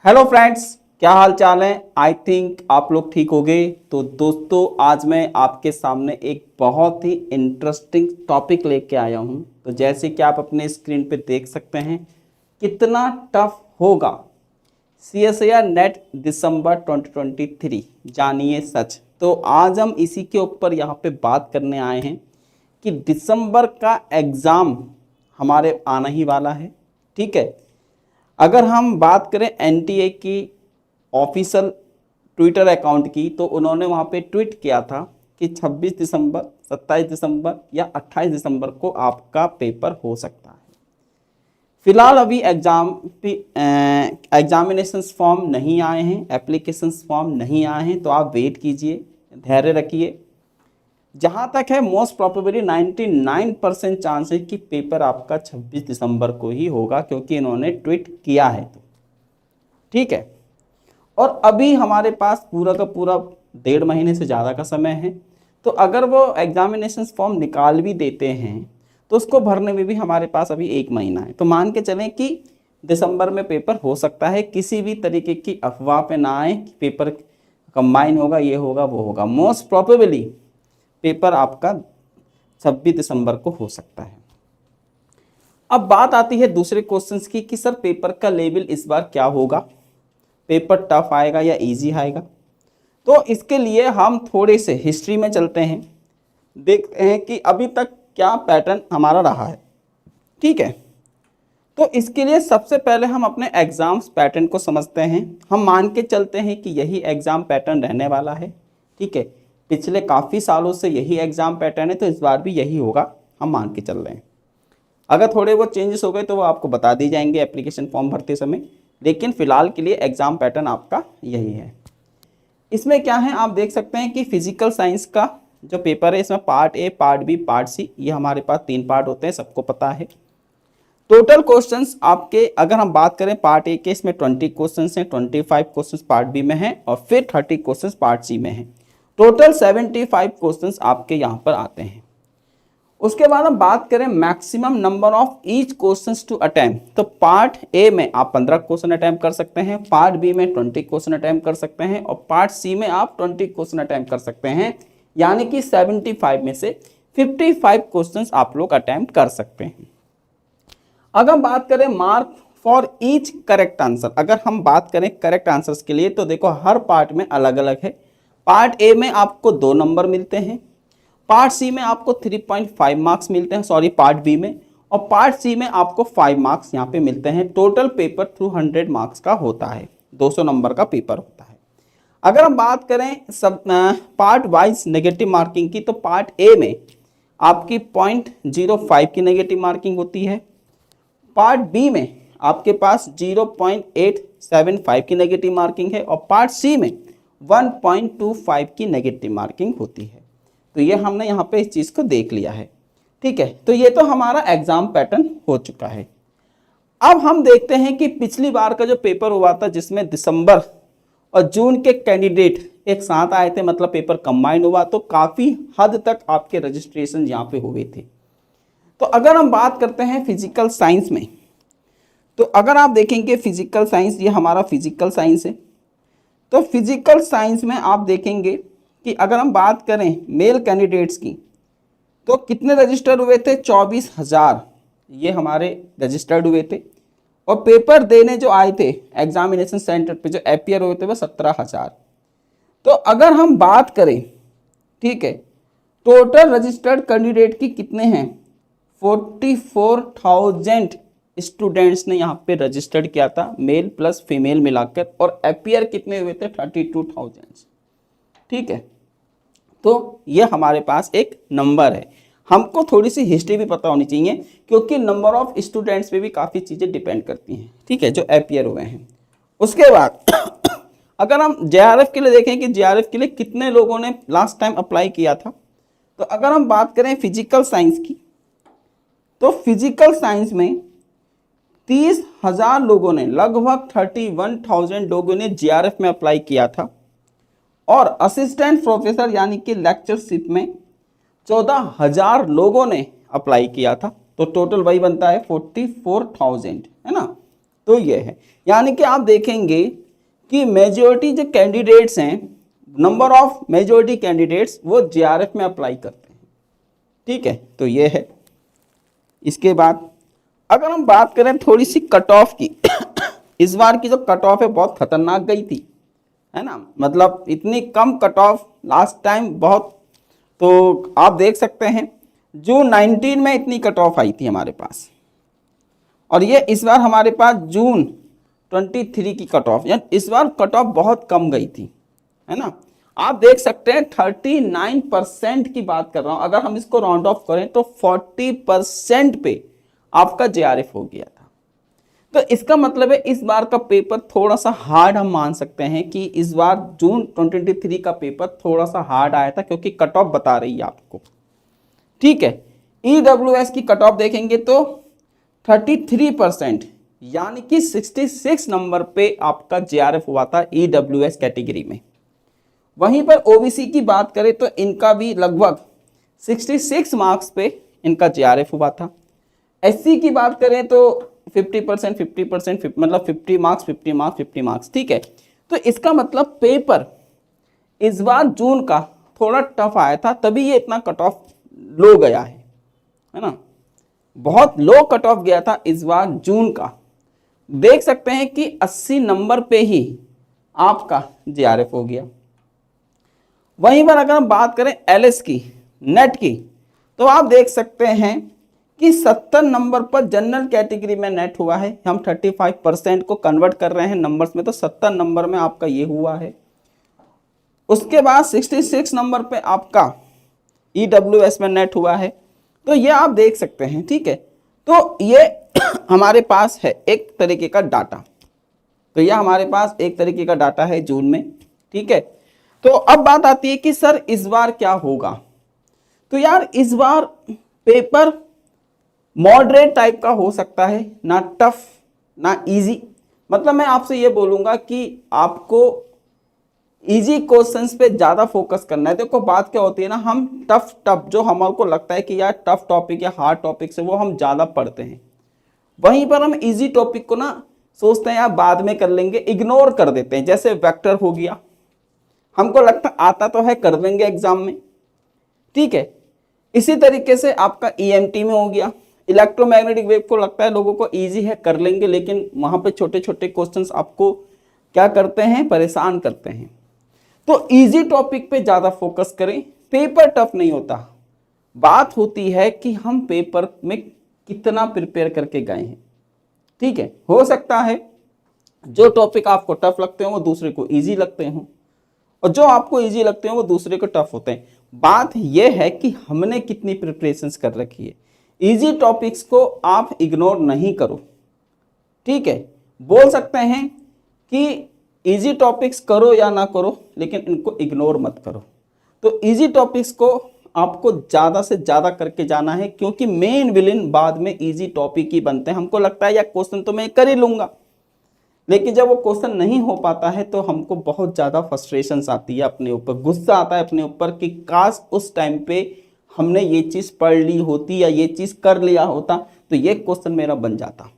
Hello friends, क्या हाल चाल है। आई थिंक आप लोग ठीक हो गए। तो दोस्तों, आज मैं आपके सामने एक बहुत ही इंटरेस्टिंग टॉपिक लेके आया हूं। तो जैसे कि आप अपने स्क्रीन पे देख सकते हैं, कितना टफ होगा CSIR नेट दिसंबर 2023, जानिए सच। तो आज हम इसी के ऊपर यहाँ पे बात करने आए हैं कि दिसंबर का एग्ज़ाम हमारे आना ही वाला है। ठीक है, अगर हम बात करें NTA की ऑफिशियल ट्विटर अकाउंट की, तो उन्होंने वहाँ पे ट्वीट किया था कि 26 दिसंबर, 27 दिसंबर या 28 दिसंबर को आपका पेपर हो सकता है। फिलहाल अभी एग्जामिनेशन फॉर्म नहीं आए हैं, एप्लीकेशन फॉर्म नहीं आए हैं, तो आप वेट कीजिए, धैर्य रखिए। जहाँ तक है, मोस्ट प्रोबेबली 99% चांस है कि पेपर आपका 26 दिसंबर को ही होगा, क्योंकि इन्होंने ट्वीट किया है। तो ठीक है, और अभी हमारे पास पूरा का पूरा 1.5 महीने से ज़्यादा का समय है। तो अगर वो एग्जामिनेशन फॉर्म निकाल भी देते हैं तो उसको भरने में भी हमारे पास अभी 1 महीना है। तो मान के चलें कि दिसंबर में पेपर हो सकता है। किसी भी तरीके की अफवाह पे ना आए कि पेपर कंबाइन होगा, ये होगा, वो होगा। मोस्ट प्रोबेबली पेपर आपका 26 दिसंबर को हो सकता है। अब बात आती है दूसरे क्वेश्चंस की कि सर पेपर का लेवल इस बार क्या होगा, पेपर टफ आएगा या इजी आएगा। तो इसके लिए हम थोड़े से हिस्ट्री में चलते हैं, देखते हैं कि अभी तक क्या पैटर्न हमारा रहा है। ठीक है, तो इसके लिए सबसे पहले हम अपने एग्जाम्स पैटर्न को समझते हैं। हम मान के चलते हैं कि यही एग्ज़ाम पैटर्न रहने वाला है। ठीक है, पिछले काफ़ी सालों से यही एग्ज़ाम पैटर्न है, तो इस बार भी यही होगा, हम मान के चल रहे हैं। अगर थोड़े बहुत चेंजेस हो गए तो वो आपको बता दी जाएंगे एप्लीकेशन फॉर्म भरते समय, लेकिन फ़िलहाल के लिए एग्ज़ाम पैटर्न आपका यही है। इसमें क्या है, आप देख सकते हैं कि फिजिकल साइंस का जो पेपर है, इसमें part A, part B, part C, ये हमारे पास 3 पार्ट होते हैं, सबको पता है। टोटल क्वेश्चंस आपके, अगर हम बात करें पार्ट ए के, इसमें 20 क्वेश्चंस हैं, 25 क्वेश्चंस पार्ट बी में हैं और फिर 30 क्वेश्चंस पार्ट सी में हैं। टोटल 75 क्वेश्चंस आपके यहाँ पर आते हैं। उसके बाद हम बात करें maximum number of each questions to attempt, तो पार्ट ए में आप 15 क्वेश्चन अटेम्प्ट कर सकते हैं, पार्ट बी में 20 क्वेश्चन अटेम्प्ट कर सकते हैं और पार्ट सी में आप 20 क्वेश्चन अटेम्प्ट कर सकते हैं। यानी कि 75 में से 55 क्वेश्चंस आप लोग अटेम्प्ट कर सकते हैं। अगर हम बात करें mark for each correct answer, अगर हम बात करें करेक्ट आंसर्स के लिए, तो देखो हर पार्ट में अलग अलग है। पार्ट ए में आपको 2 नंबर मिलते हैं, पार्ट सी में आपको 3.5 मार्क्स मिलते हैं, सॉरी पार्ट बी में, और पार्ट सी में आपको 5 मार्क्स यहाँ पे मिलते हैं। टोटल पेपर 200 मार्क्स का होता है, 200 नंबर का पेपर होता है। अगर हम बात करें सब पार्ट वाइज नेगेटिव मार्किंग की, तो पार्ट ए में आपकी 0.05 की नेगेटिव मार्किंग होती है, पार्ट बी में आपके पास 0.875 की नेगेटिव मार्किंग है और पार्ट सी में 1.25 की नेगेटिव मार्किंग होती है। तो ये हमने यहाँ पे इस चीज़ को देख लिया है। ठीक है, तो ये तो हमारा एग्जाम पैटर्न हो चुका है। अब हम देखते हैं कि पिछली बार का जो पेपर हुआ था, जिसमें दिसंबर और जून के कैंडिडेट एक साथ आए थे, मतलब पेपर कंबाइन हुआ, तो काफ़ी हद तक आपके रजिस्ट्रेशन यहाँ पे हुए थे। तो अगर हम बात करते हैं फिजिकल साइंस में, तो अगर आप देखेंगे फिजिकल साइंस, ये हमारा फिजिकल साइंस है। तो फिजिकल साइंस में आप देखेंगे कि अगर हम बात करें मेल कैंडिडेट्स की, तो कितने रजिस्टर हुए थे, 24,000 ये हमारे रजिस्टर्ड हुए थे। और पेपर देने जो आए थे एग्जामिनेशन सेंटर पे, जो अपीयर हुए थे, वो 17,000। तो अगर हम बात करें, ठीक है, टोटल रजिस्टर्ड कैंडिडेट की कितने हैं, 44,000 स्टूडेंट्स ने यहाँ पे रजिस्टर्ड किया था, मेल प्लस फीमेल मिलाकर, और अपीयर कितने हुए थे, 32,000। ठीक है, तो ये हमारे पास एक नंबर है। हमको थोड़ी सी हिस्ट्री भी पता होनी चाहिए, क्योंकि नंबर ऑफ स्टूडेंट्स पे भी काफ़ी चीज़ें डिपेंड करती हैं। ठीक है, जो अपीयर हुए हैं। उसके बाद अगर हम JRF के लिए देखें कि JRF के लिए कितने लोगों ने लास्ट टाइम अप्लाई किया था, तो अगर हम बात करें फिजिकल साइंस की, तो फिजिकल साइंस में 30,000 लोगों ने, लगभग 31,000 लोगों ने JRF में अप्लाई किया था। और असिस्टेंट प्रोफेसर यानी कि लेक्चरशिप में 14,000 लोगों ने अप्लाई किया था। तो टोटल वही बनता है 44,000, है ना। तो ये है, यानी कि आप देखेंगे कि मेजॉरिटी जो कैंडिडेट्स हैं, नंबर ऑफ मेजॉरिटी कैंडिडेट्स वो जेआरएफ में अप्लाई करते हैं। ठीक है, तो ये है। इसके बाद अगर हम बात करें थोड़ी सी कट ऑफ की इस बार की जो कट ऑफ है बहुत खतरनाक गई थी, है ना, मतलब इतनी कम कट ऑफ लास्ट टाइम बहुत, तो आप देख सकते हैं जून 19 में इतनी कट ऑफ आई थी हमारे पास, और ये इस बार हमारे पास जून 23 की कट ऑफ, यानी इस बार कट ऑफ बहुत कम गई थी, है ना। आप देख सकते हैं 39% की बात कर रहा हूं, अगर हम इसको राउंड ऑफ करें तो 40% पे आपका जेआरएफ हो गया था। तो इसका मतलब है इस बार का पेपर थोड़ा सा हार्ड हम मान सकते हैं कि इस बार जून 2023 का पेपर थोड़ा सा हार्ड आया था, क्योंकि कट ऑफ बता रही है आपको। ठीक है, ईडब्ल्यूएस की कट ऑफ देखेंगे तो 33%, यानी कि 66 नंबर पे आपका जेआरएफ हुआ था ईडब्ल्यूएस कैटेगरी में। वहीं पर ओबीसी की बात करें तो इनका भी लगभग 66 मार्क्स पे इनका जेआरएफ हुआ था। एससी की बात करें तो 50%, 50%, मतलब 50 मार्क्स 50 मार्क्स 50 मार्क्स। ठीक है, तो इसका मतलब पेपर इस बार जून का थोड़ा टफ आया था, तभी ये इतना कट ऑफ लो गया है ना, बहुत लो कट ऑफ गया था इस बार जून का। देख सकते हैं कि 80 नंबर पे ही आपका जेआरएफ हो गया। वहीं पर अगर हम बात करें एलएस की, नेट की, तो आप देख सकते हैं कि 70 नंबर पर जनरल कैटेगरी में नेट हुआ है। हम 35% को कन्वर्ट कर रहे हैं नंबर्स में, तो 70 नंबर में आपका ये हुआ है। उसके बाद 66 नंबर पे आपका ईडब्ल्यूएस में नेट हुआ है। तो ये आप देख सकते हैं। ठीक है, तो ये हमारे पास है एक तरीके का डाटा, तो यह हमारे पास एक तरीके का डाटा है जून में। ठीक है, तो अब बात आती है कि सर इस बार क्या होगा। तो यार इस बार पेपर मॉडरेट टाइप का हो सकता है, ना टफ ना इजी। मतलब मैं आपसे ये बोलूंगा कि आपको इजी क्वेश्चंस पे ज़्यादा फोकस करना है। देखो बात क्या होती है ना, हम टफ जो हमारे को लगता है कि यार टफ टॉपिक या हार्ड टॉपिक से वो हम ज़्यादा पढ़ते हैं, वहीं पर हम इजी टॉपिक को ना सोचते हैं यार बाद में कर लेंगे, इग्नोर कर देते हैं। जैसे वेक्टर हो गया, हमको लगता आता तो है कर देंगे एग्जाम में। ठीक है, इसी तरीके से आपका ईएमटी में हो गया, इलेक्ट्रोमैग्नेटिक वेव को लगता है लोगों को इजी है कर लेंगे, लेकिन वहां पे छोटे छोटे क्वेश्चंस आपको क्या करते हैं, परेशान करते हैं। तो इजी टॉपिक पे ज़्यादा फोकस करें, पेपर टफ नहीं होता। बात होती है कि हम पेपर में कितना प्रिपेयर करके गए हैं। ठीक है, हो सकता है जो टॉपिक आपको टफ लगते हो वो दूसरे को इजी लगते हों, और जो आपको इजी लगते हैं वो दूसरे को टफ होते हैं। बात यह है कि हमने कितनी प्रिपरेशंस कर रखी है। इजी टॉपिक्स को आप इग्नोर नहीं करो। ठीक है, बोल सकते हैं कि इजी टॉपिक्स करो या ना करो, लेकिन इनको इग्नोर मत करो। तो इजी टॉपिक्स को आपको ज़्यादा से ज़्यादा करके जाना है, क्योंकि मेन विलेन बाद में इजी टॉपिक ही बनते हैं। हमको लगता है यार क्वेश्चन तो मैं कर ही लूँगा, लेकिन जब वो क्वेश्चन नहीं हो पाता है तो हमको बहुत ज़्यादा फ्रस्ट्रेशंस आती है, अपने ऊपर गुस्सा आता है अपने ऊपर कि काश उस टाइम पे हमने ये चीज़ पढ़ ली होती या ये चीज़ कर लिया होता तो ये क्वेश्चन मेरा बन जाता।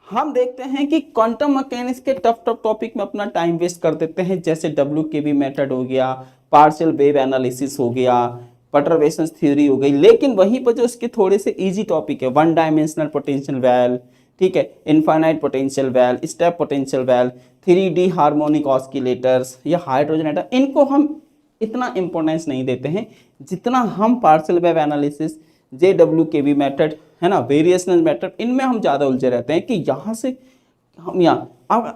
हम देखते हैं कि क्वांटम मैकेनिक्स के टफ टॉपिक में अपना टाइम वेस्ट कर देते हैं, जैसे WKB मेथड हो गया, पार्शियल वेव एनालिसिस हो गया, परटर्बेशन थ्योरी हो गई। लेकिन वहीं पर जो इसके थोड़े से इजी टॉपिक है, वन डायमेंशनल पोटेंशियल वेल, ठीक है, infinite potential well, step potential well, 3D harmonic oscillators या हाइड्रोजन एटम, इनको हम इतना इंपॉर्टेंस नहीं देते हैं जितना हम partial wave analysis, JWKB method, है ना, वेरिएशनल मेथड, इनमें हम ज़्यादा उलझे रहते हैं कि यहाँ से हम यहाँ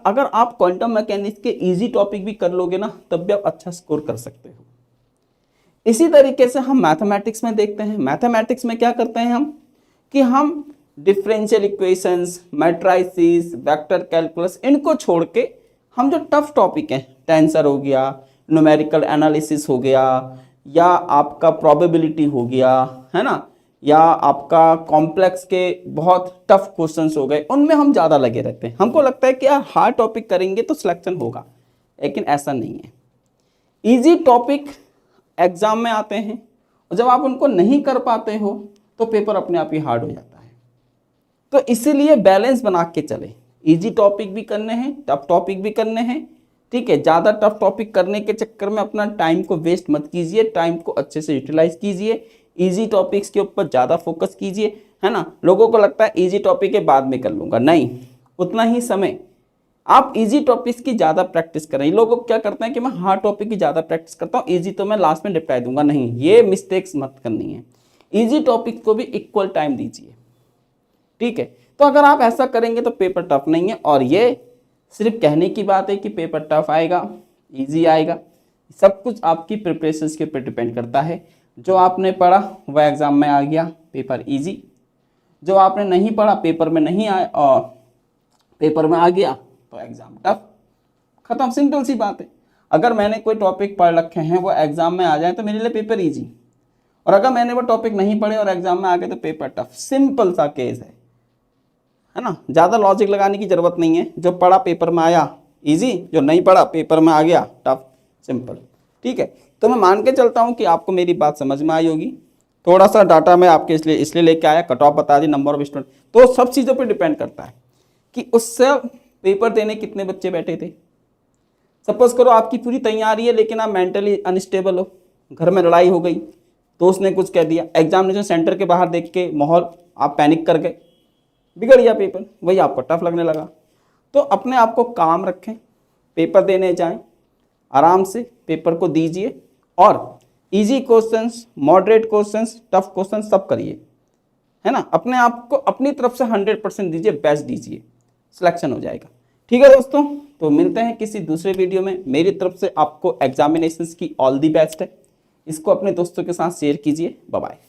अगर आप क्वांटम मैकेनिक्स के इजी टॉपिक भी कर लोगे ना तब भी आप अच्छा स्कोर कर सकते हो। इसी तरीके से हम मैथमेटिक्स में देखते हैं। मैथमेटिक्स में क्या करते हैं हम कि हम differential equations, matrices, vector calculus, इनको छोड़ के हम जो टफ टॉपिक हैं, टेंसर हो गया, न्यूमेरिकल एनालिसिस हो गया, या आपका प्रोबेबिलिटी हो गया, है ना, या आपका कॉम्प्लेक्स के बहुत टफ क्वेश्चंस हो गए, उनमें हम ज़्यादा लगे रहते हैं। हमको लगता है कि यार हार्ड टॉपिक करेंगे तो सिलेक्शन होगा, लेकिन ऐसा नहीं है। इजी टॉपिक एग्जाम में आते हैं और जब आप उनको नहीं कर पाते हो तो पेपर अपने आप ही हार्ड हो जाता है। तो इसीलिए बैलेंस बना के चले, इजी टॉपिक भी करने हैं, टफ टॉपिक भी करने हैं, ठीक है। ज़्यादा टफ टॉपिक करने के चक्कर में अपना टाइम को वेस्ट मत कीजिए, टाइम को अच्छे से यूटिलाइज कीजिए, इजी टॉपिक्स के ऊपर ज़्यादा फोकस कीजिए, है ना। लोगों को लगता है इजी टॉपिक के बाद में कर लूँगा, नहीं, उतना ही समय आप इजी टॉपिक्स की ज़्यादा प्रैक्टिस करें। लोग क्या करते हैं कि मैं हार्ड टॉपिक की ज़्यादा प्रैक्टिस करता हूँ, इजी तो मैं लास्ट में निपटा दूंगा, नहीं, ये मिस्टेक्स मत करनी है। इजी टॉपिक को भी इक्वल टाइम दीजिए, ठीक है। तो अगर आप ऐसा करेंगे तो पेपर टफ नहीं है, और ये सिर्फ कहने की बात है कि पेपर टफ आएगा, इजी आएगा, सब कुछ आपकी प्रिपरेशन के ऊपर डिपेंड करता है। जो आपने पढ़ा वह एग्ज़ाम में आ गया, पेपर इजी। जो आपने नहीं पढ़ा, पेपर में नहीं आया और पेपर में आ गया, तो एग्ज़ाम टफ, खत्म, सिंपल सी बात है। अगर मैंने कोई टॉपिक पढ़ रखे हैं वो एग्ज़ाम में आ जाए तो मेरे लिए पेपर इजी, और अगर मैंने वो टॉपिक नहीं पढ़े और एग्ज़ाम में आ गए तो पेपर टफ, सिंपल सा केस है ना। ज़्यादा लॉजिक लगाने की ज़रूरत नहीं है। जो पढ़ा पेपर में आया इजी, जो नहीं पढ़ा पेपर में आ गया टफ, सिंपल, ठीक है। तो मैं मान के चलता हूँ कि आपको मेरी बात समझ में आई होगी। थोड़ा सा डाटा मैं आपके इसलिए लेके आया, कट ऑफ बता दी, नंबर ऑफ स्टूडेंट, तो सब चीज़ों पर डिपेंड करता है कि उससे पेपर देने कितने बच्चे बैठे थे। सपोज करो आपकी पूरी तैयारी है लेकिन आप मेंटली अनस्टेबल हो, घर में लड़ाई हो गई, दोस्त ने कुछ कह दिया, एग्जामिनेशन सेंटर के बाहर देख के माहौल, आप पैनिक कर गए, बिगड़ गया पेपर, वही आपको टफ लगने लगा। तो अपने आप को काम रखें, पेपर देने जाएं, आराम से पेपर को दीजिए, और easy questions, moderate questions, tough questions सब करिए, है ना। अपने आप को अपनी तरफ से 100% दीजिए, बेस्ट दीजिए, सिलेक्शन हो जाएगा। ठीक है दोस्तों, तो मिलते हैं किसी दूसरे वीडियो में। मेरी तरफ से आपको एग्जामिनेशंस की ऑल दी बेस्ट है। इसको अपने दोस्तों के साथ शेयर कीजिए। Bye bye.